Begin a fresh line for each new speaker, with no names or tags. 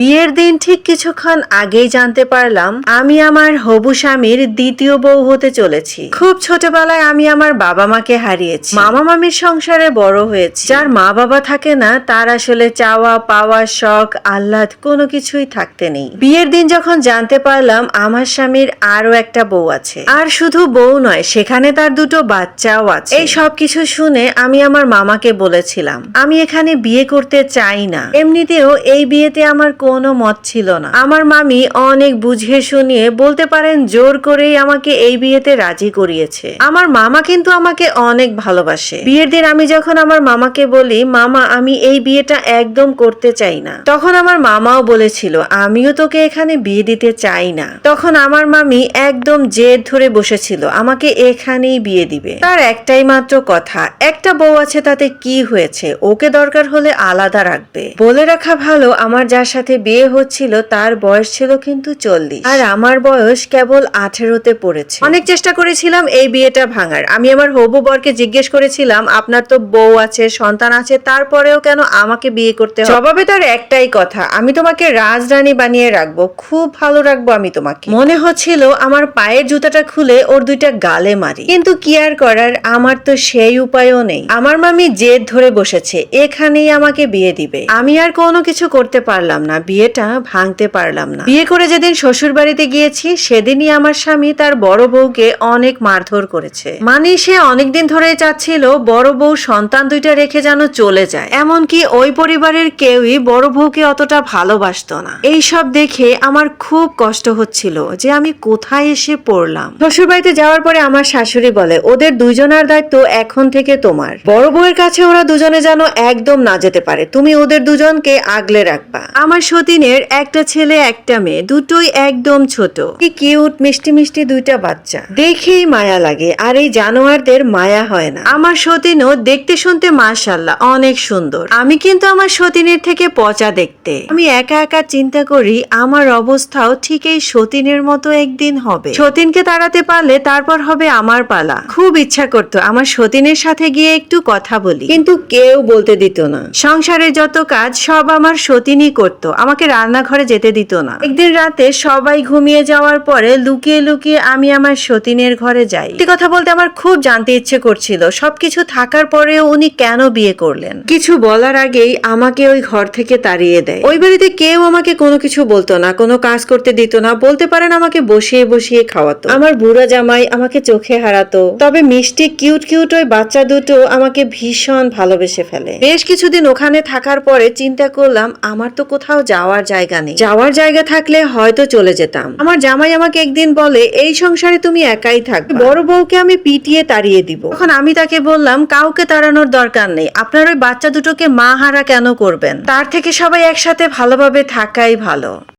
বিয়ের দিন ঠিক কিছুক্ষণ আগেই জানতে পারলাম আমি আমার হবু স্বামীর দ্বিতীয় বউ হতে চলেছি। খুব ছোটবেলায় আমি আমার বাবা মাকে হারিয়েছি, মামা মামির সংসারে বড় হয়েছি। যার মা বাবা থাকে না তার আসলে চাওয়া পাওয়া শখ আহ্লাদ কোনো কিছুই থাকতে নেই। বিয়ের দিন যখন জানতে পারলাম আমার স্বামীর আরো একটা বউ আছে, আর শুধু বউ নয় সেখানে তার দুটো বাচ্চাও আছে, এই সব কিছু শুনে আমি আমার মামাকে বলেছিলাম আমি এখানে বিয়ে করতে চাই না। এমনিতেও এই বিয়েতে আমার কোনো মত ছিল না। আমার মামি অনেক বুঝিয়ে শুনিয়ে বলতে পারেন জোর করেই আমাকে এই বিয়েতে রাজি করিয়েছে। আমার মামা কিন্তু আমাকে অনেক ভালোবাসে। বিয়ের দিন আমি যখন আমার মামাকে বলি মামা আমি এই বিয়েটা একদম করতে চাই না, তখন আমার মামাও বলেছিল আমিও তোকে এখানে বিয়ে দিতে চাই না। তখন আমার মামি একদম জেদ ধরে বসেছিল আমাকে এখানেই বিয়ে দিবে। তার একটাই মাত্র কথা, একটা বউ আছে তাতে কি হয়েছে, ওকে দরকার হলে আলাদা রাখবে। বলে রাখা ভালো আমার যার সাথে বিয়ে হচ্ছিল তার বয়স ছিল কিন্তু 40 আর আমার বয়স কেবল 18তে পড়েছে। অনেক চেষ্টা করেছিলাম এই বিয়েটা ভাঙার। আমি আমার হবু বরকে জিজ্ঞেস করেছিলাম আপনার তো বউ আছে সন্তান আছে তারপরেও কেন আমাকে বিয়ে করতে হবে? জবাবে তার একটাই কথা, আমি তোমাকে রাজরানী বানিয়ে রাখবো, খুব ভালো রাখবো আমি তোমাকে। মনে হচ্ছিল আমার পায়ের জুতাটা খুলে ওর দুইটা গালে মারি, কিন্তু কি আর করার, আমার তো সেই উপায়ও নেই। আমার মামি জেদ ধরে বসেছে এখানেই আমাকে বিয়ে দিবে। আমি আর কোনো কিছু করতে পারলাম না, বিয়েটা ভাঙতে পারলাম না। বিয়ে করে যেদিন শ্বশুর বাড়িতে গিয়েছি সেদিনই আমার স্বামী তার বড় বউকে অনেক মারধর করেছে। মানে সে অনেকদিন ধরেই চাচ্ছিল বড় বউ সন্তান দুইটা রেখে যেন চলে যায়। এমনকি ওই পরিবারের কেউই বড় বউকে অতটা ভালোবাসতো না। এইসব দেখে আমার খুব কষ্ট হচ্ছিল যে আমি কোথায় এসে পড়লাম। শ্বশুর বাড়িতে যাওয়ার পরে আমার শাশুড়ি বলে ওদের দুজনের দায়িত্ব এখন থেকে তোমার। বড় বউয়ের কাছে ওরা দুজনে যেন একদম না যেতে পারে, তুমি ওদের দুজনকে আগলে রাখবা। আমার সতীনের একটা ছেলে একটা মেয়ে, দুটোই একদম ছোট, কি কিউট মিষ্টি মিষ্টি দুইটা বাচ্চা, দেখেই মায়া লাগে। আর এই জানোয়ারদের মায়া হয় না। আমার সতীনও দেখতে শুনতে মাশাআল্লাহ অনেক সুন্দর। আমি কিন্তু আমার সতীনের থেকে পচা দেখতে। আমি একা একা চিন্তা করি আমার অবস্থাও ঠিক এই সতীনের মতো একদিন হবে। সতীনকে তাড়াতে পারলে তারপর হবে আমার পালা। খুব ইচ্ছা করতো আমার সতীনের সাথে গিয়ে একটু কথা বলি, কিন্তু কেউ বলতে দিত না। সংসারের যত কাজ সব আমার সতীনই করতো, আমাকে রান্নাঘরে যেতে দিত না। একদিন রাতে সবাই ঘুমিয়ে যাওয়ার পরে লুকিয়ে লুকিয়ে আমি আমার সতীনের ঘরে যাই। এই কথা বলতে আমার খুব জানতে ইচ্ছে করছিল সবকিছু থাকার পরেও উনি কেন বিয়ে করলেন। কিছু বলার আগেই আমাকে ওই ঘর থেকে তাড়িয়ে দেয়। ওই বাড়িতে কেউ আমাকে কোনো কিছু বলতো না, কোনো কাজ করতে দিত না, বলতে পারেন আমাকে বসিয়ে বসিয়ে খাওয়াতো। আমার বুড়া জামাই আমাকে চোখে হারাতো, তবে মিষ্টি কিউট কিউট ওই বাচ্চা দুটো আমাকে ভীষণ ভালোবেসে ফেলে। বেশ কিছুদিন ওখানে থাকার পরে চিন্তা করলাম আমার তো কোথাও যাওয়ার জায়গা নেই, যাওয়ার জায়গা থাকলে হয়তো চলে যেতাম। আমার জামাই আমাকে একদিন বলে এই সংসারে তুমি একাই থাকবে, বড় বউকে আমি পিটিয়ে তাড়িয়ে দিব। তখন আমি তাকে বললাম কাউকে তাড়ানোর দরকার নেই, আপনার ওই বাচ্চা দুটোকে মা হারা কেন করবেন, তার থেকে সবাই একসাথে ভালোভাবে থাকাই ভালো।